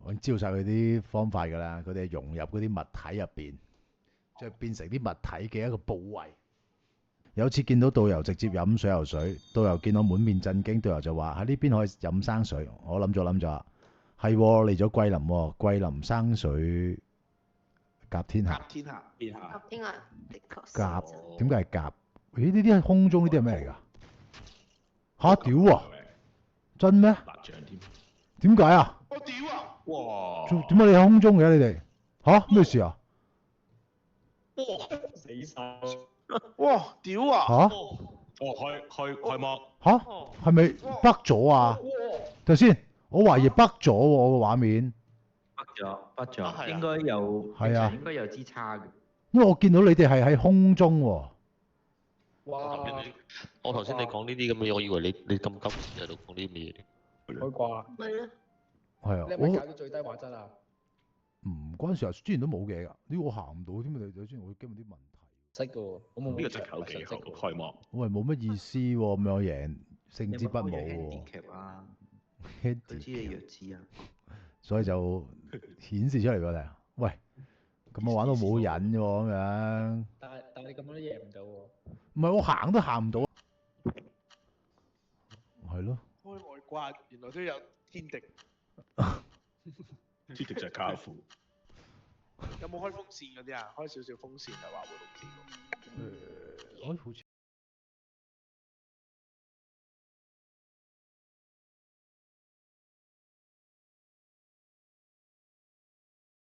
我已經知道晒佢啲方法㗎啦，佢哋係融入嗰啲物體入邊，即係變成啲物體嘅一個部位。有次見到導遊直接飲水游水，導遊見我滿面震驚，導遊就話喺呢邊可以飲生水。我諗咗，係嚟咗桂林喎，桂林生水甲天下。甲天下，甲天下的確甲點解係甲？咦？呢啲係空中呢啲係咩嚟㗎？嚇屌啊！真咩？辣醬添。點解啊？我屌啊！哇！點解你喺空中嘅你哋？嚇咩事啊？哇！死晒！哇！屌啊！嚇？開幕。嚇？係咪北咗啊？頭先，我懷疑北咗喎，我個畫面。北咗，應該有支叉嘅。因為我見到你哋係喺空中喎。哇！我頭先你講呢啲咁嘅嘢，我以為你咁急喺度講呢啲嘢。開掛。咪咧？係啊，你係咪搞到最低畫質啊？嗰陣時候之前都冇嘢㗎，呢個我行唔到添啊！你之前我經過啲問題。識㗎喎，我冇呢個隻球幾好，開幕。喂，冇乜意思喎，咁樣贏勝之不武喎。handicap 啊，佢知你弱智啊，所以就顯示出嚟㗎啦。喂，咁我玩到冇癮啫喎，咁樣。但係你咁樣都贏唔到喎。唔係我行都行唔到。係咯。開外掛，原來都有天敵。天敵就係卡夫。有冇開風扇嗰啲啊？開少少風扇就話會好啲喎。好似。